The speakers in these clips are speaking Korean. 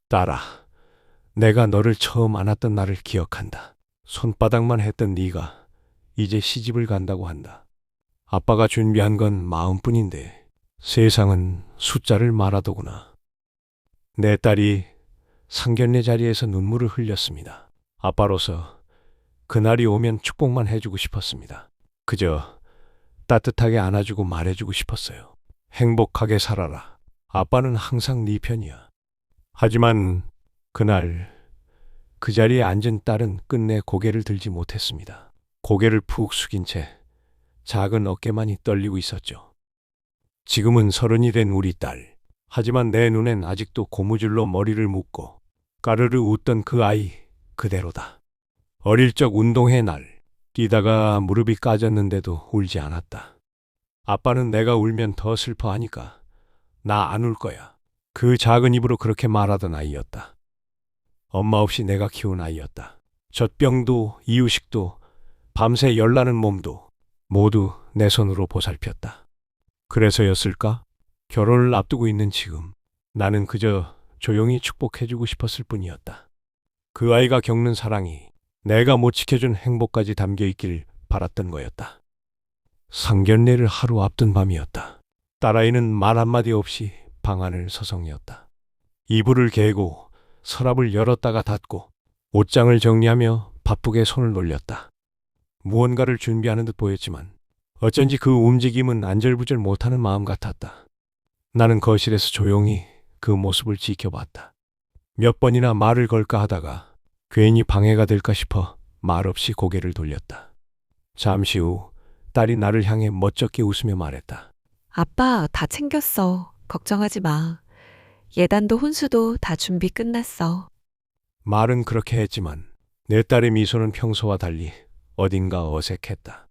딸아, 내가 너를 처음 안았던 날을 기억한다. 손바닥만 했던 네가 이제 시집을 간다고 한다. 아빠가 준비한 건 마음뿐인데 세상은 숫자를 말하더구나. 내 딸이 상견례 자리에서 눈물을 흘렸습니다. 아빠로서 그날이 오면 축복만 해주고 싶었습니다. 그저 따뜻하게 안아주고 말해주고 싶었어요. 행복하게 살아라. 아빠는 항상 네 편이야. 하지만 그날 그 자리에 앉은 딸은 끝내 고개를 들지 못했습니다. 고개를 푹 숙인 채 작은 어깨만이 떨리고 있었죠. 지금은 30이 된 우리 딸. 하지만 내 눈엔 아직도 고무줄로 머리를 묶고 까르르 웃던 그 아이 그대로다. 어릴 적 운동회 날 뛰다가 무릎이 까졌는데도 울지 않았다. 아빠는 내가 울면 더 슬퍼하니까 나 안 울 거야. 그 작은 입으로 그렇게 말하던 아이였다. 엄마 없이 내가 키운 아이였다. 젖병도 이유식도 밤새 열나는 몸도 모두 내 손으로 보살폈다. 그래서였을까? 결혼을 앞두고 있는 지금 나는 그저 조용히 축복해주고 싶었을 뿐이었다. 그 아이가 겪는 사랑이 내가 못 지켜준 행복까지 담겨 있길 바랐던 거였다. 상견례를 하루 앞둔 밤이었다. 딸아이는 말 한마디 없이 방 안을 서성였다. 이불을 개고 서랍을 열었다가 닫고 옷장을 정리하며 바쁘게 손을 놀렸다. 무언가를 준비하는 듯 보였지만 어쩐지 그 움직임은 안절부절 못하는 마음 같았다. 나는 거실에서 조용히 그 모습을 지켜봤다. 몇 번이나 말을 걸까 하다가 괜히 방해가 될까 싶어 말없이 고개를 돌렸다. 잠시 후 딸이 나를 향해 멋쩍게 웃으며 말했다. 아빠, 다 챙겼어. 걱정하지 마. 예단도 혼수도 다 준비 끝났어. 말은 그렇게 했지만 내 딸의 미소는 평소와 달리 어딘가 어색했다.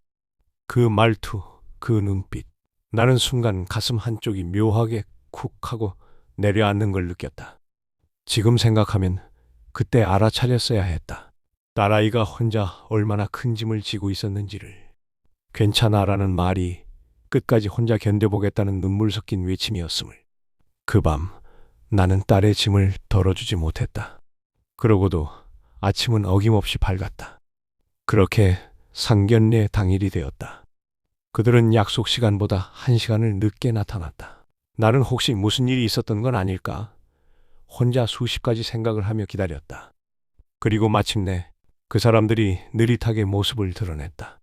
그 말투, 그 눈빛. 나는 순간 가슴 한쪽이 묘하게 쿡 하고 내려앉는 걸 느꼈다. 지금 생각하면 그때 알아차렸어야 했다. 딸아이가 혼자 얼마나 큰 짐을 지고 있었는지를. 괜찮아라는 말이 끝까지 혼자 견뎌보겠다는 눈물 섞인 외침이었음을. 그 밤 나는 딸의 짐을 덜어주지 못했다. 그러고도 아침은 어김없이 밝았다. 그렇게 상견례 당일이 되었다. 그들은 약속 시간보다 1시간을 늦게 나타났다. 나는 혹시 무슨 일이 있었던 건 아닐까? 혼자 수십 가지 생각을 하며 기다렸다. 그리고 마침내 그 사람들이 느릿하게 모습을 드러냈다.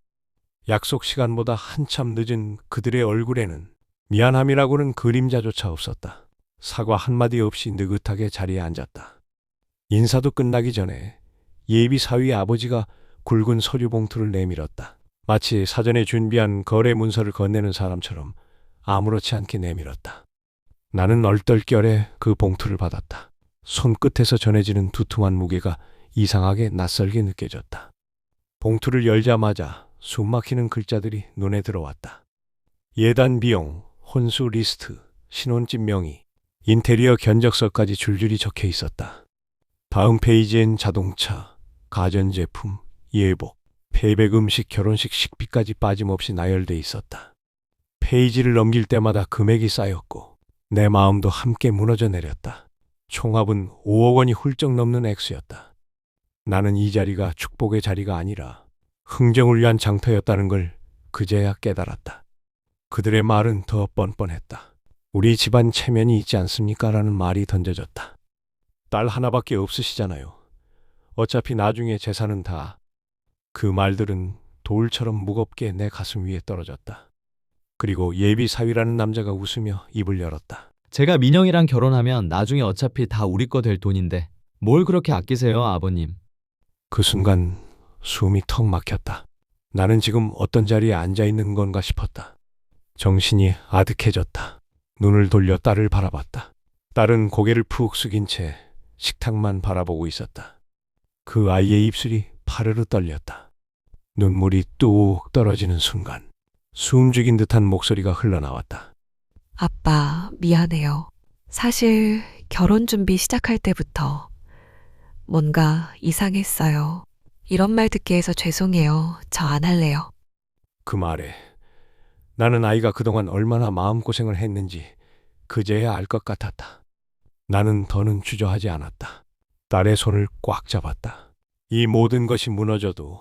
약속 시간보다 한참 늦은 그들의 얼굴에는 미안함이라고는 그림자조차 없었다. 사과 한마디 없이 느긋하게 자리에 앉았다. 인사도 끝나기 전에 예비 사위의 아버지가 굵은 서류 봉투를 내밀었다. 마치 사전에 준비한 거래 문서를 건네는 사람처럼 아무렇지 않게 내밀었다. 나는 얼떨결에 그 봉투를 받았다. 손끝에서 전해지는 두툼한 무게가 이상하게 낯설게 느껴졌다. 봉투를 열자마자 숨막히는 글자들이 눈에 들어왔다. 예단 비용, 혼수 리스트, 신혼집 명의, 인테리어 견적서까지 줄줄이 적혀 있었다. 다음 페이지엔 자동차, 가전제품, 예복, 패백 음식, 결혼식 식비까지 빠짐없이 나열돼 있었다. 페이지를 넘길 때마다 금액이 쌓였고 내 마음도 함께 무너져 내렸다. 총합은 5억 원이 훌쩍 넘는 액수였다. 나는 이 자리가 축복의 자리가 아니라 흥정을 위한 장터였다는 걸 그제야 깨달았다. 그들의 말은 더 뻔뻔했다. 우리 집안 체면이 있지 않습니까? 라는 말이 던져졌다. 딸 하나밖에 없으시잖아요. 어차피 나중에 재산은 다. 그 말들은 돌처럼 무겁게 내 가슴 위에 떨어졌다. 그리고 예비 사위라는 남자가 웃으며 입을 열었다. 제가 민영이랑 결혼하면 나중에 어차피 다 우리 거 될 돈인데 뭘 그렇게 아끼세요, 아버님? 그 순간 숨이 턱 막혔다. 나는 지금 어떤 자리에 앉아 있는 건가 싶었다. 정신이 아득해졌다. 눈을 돌려 딸을 바라봤다. 딸은 고개를 푹 숙인 채 식탁만 바라보고 있었다. 그 아이의 입술이 파르르 떨렸다. 눈물이 뚝 떨어지는 순간 숨죽인 듯한 목소리가 흘러나왔다. 아빠, 미안해요. 사실 결혼 준비 시작할 때부터 뭔가 이상했어요. 이런 말 듣게 해서 죄송해요. 저 안 할래요. 그 말에 나는 아이가 그동안 얼마나 마음고생을 했는지 그제야 알 것 같았다. 나는 더는 주저하지 않았다. 딸의 손을 꽉 잡았다. 이 모든 것이 무너져도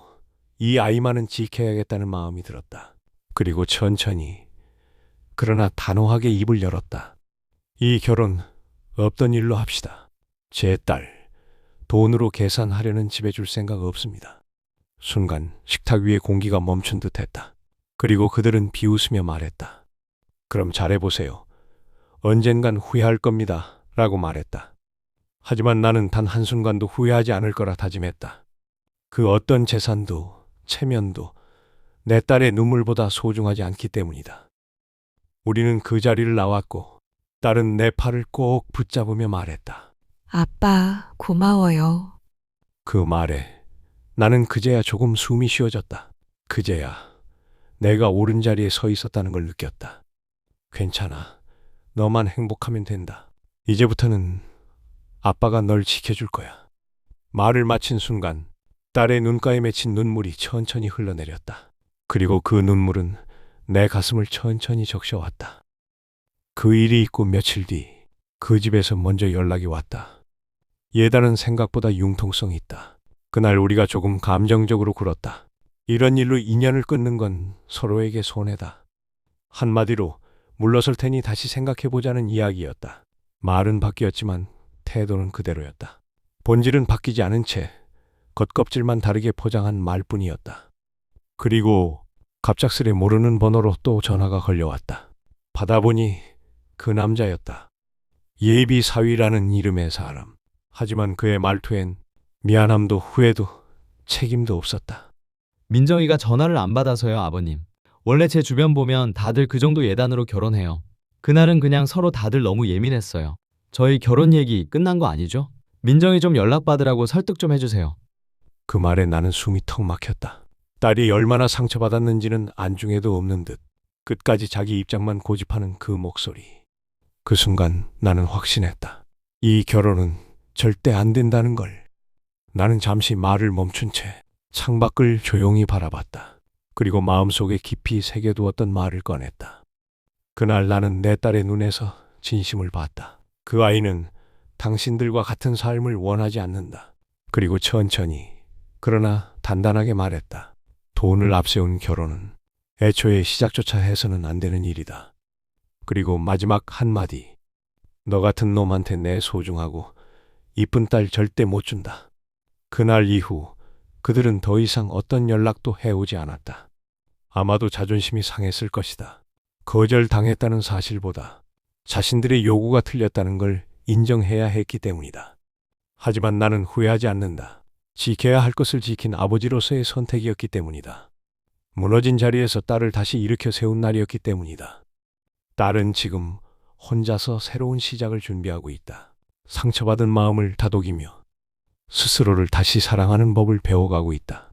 이 아이만은 지켜야겠다는 마음이 들었다. 그리고 천천히, 그러나 단호하게 입을 열었다. 이 결혼 없던 일로 합시다. 제 딸, 돈으로 계산하려는 집에 줄 생각 없습니다. 순간 식탁 위에 공기가 멈춘 듯 했다. 그리고 그들은 비웃으며 말했다. 그럼 잘해보세요. 언젠간 후회할 겁니다. 라고 말했다. 하지만 나는 단 한순간도 후회하지 않을 거라 다짐했다. 그 어떤 재산도, 체면도 내 딸의 눈물보다 소중하지 않기 때문이다. 우리는 그 자리를 나왔고 딸은 내 팔을 꼭 붙잡으며 말했다. 아빠, 고마워요. 그 말에 나는 그제야 조금 숨이 쉬어졌다. 그제야 내가 옳은 자리에 서 있었다는 걸 느꼈다. 괜찮아. 너만 행복하면 된다. 이제부터는 아빠가 널 지켜줄 거야. 말을 마친 순간 딸의 눈가에 맺힌 눈물이 천천히 흘러내렸다. 그리고 그 눈물은 내 가슴을 천천히 적셔왔다. 그 일이 있고 며칠 뒤 그 집에서 먼저 연락이 왔다. 예단은 생각보다 융통성이 있다. 그날 우리가 조금 감정적으로 굴었다. 이런 일로 인연을 끊는 건 서로에게 손해다. 한마디로 물러설 테니 다시 생각해보자는 이야기였다. 말은 바뀌었지만 태도는 그대로였다. 본질은 바뀌지 않은 채 겉껍질만 다르게 포장한 말뿐이었다. 그리고 갑작스레 모르는 번호로 또 전화가 걸려왔다. 받아보니 그 남자였다. 예비 사위라는 이름의 사람. 하지만 그의 말투엔 미안함도 후회도 책임도 없었다. 민정이가 전화를 안 받아서요, 아버님. 원래 제 주변 보면 다들 그 정도 예단으로 결혼해요. 그날은 그냥 서로 다들 너무 예민했어요. 저희 결혼 얘기 끝난 거 아니죠? 민정이 좀 연락받으라고 설득 좀 해주세요. 그 말에 나는 숨이 턱 막혔다. 딸이 얼마나 상처받았는지는 안중에도 없는 듯 끝까지 자기 입장만 고집하는 그 목소리. 그 순간 나는 확신했다. 이 결혼은 절대 안 된다는 걸. 나는 잠시 말을 멈춘 채 창밖을 조용히 바라봤다. 그리고 마음속에 깊이 새겨두었던 말을 꺼냈다. 그날 나는 내 딸의 눈에서 진심을 봤다. 그 아이는 당신들과 같은 삶을 원하지 않는다. 그리고 천천히, 그러나 단단하게 말했다. 돈을 앞세운 결혼은 애초에 시작조차 해서는 안 되는 일이다. 그리고 마지막 한마디. 너 같은 놈한테 내 소중하고 이쁜 딸 절대 못 준다. 그날 이후 그들은 더 이상 어떤 연락도 해오지 않았다. 아마도 자존심이 상했을 것이다. 거절당했다는 사실보다 자신들의 요구가 틀렸다는 걸 인정해야 했기 때문이다. 하지만 나는 후회하지 않는다. 지켜야 할 것을 지킨 아버지로서의 선택이었기 때문이다. 무너진 자리에서 딸을 다시 일으켜 세운 날이었기 때문이다. 딸은 지금 혼자서 새로운 시작을 준비하고 있다. 상처받은 마음을 다독이며 스스로를 다시 사랑하는 법을 배워가고 있다.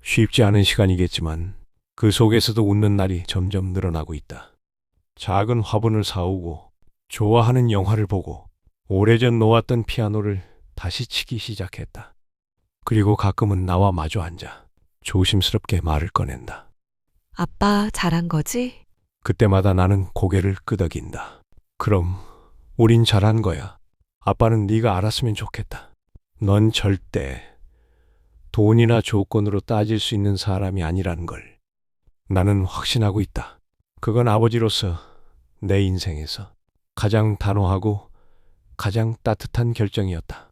쉽지 않은 시간이겠지만 그 속에서도 웃는 날이 점점 늘어나고 있다. 작은 화분을 사오고 좋아하는 영화를 보고 오래전 놓았던 피아노를 다시 치기 시작했다. 그리고 가끔은 나와 마주 앉아 조심스럽게 말을 꺼낸다. 아빠 잘한 거지? 그때마다 나는 고개를 끄덕인다. 그럼 우린 잘한 거야. 아빠는 네가 알았으면 좋겠다. 넌 절대 돈이나 조건으로 따질 수 있는 사람이 아니라는 걸 나는 확신하고 있다. 그건 아버지로서 내 인생에서 가장 단호하고 가장 따뜻한 결정이었다.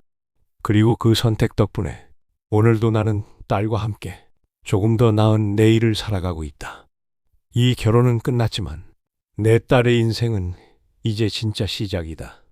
그리고 그 선택 덕분에 오늘도 나는 딸과 함께 조금 더 나은 내일을 살아가고 있다. 이 결혼은 끝났지만 내 딸의 인생은 이제 진짜 시작이다.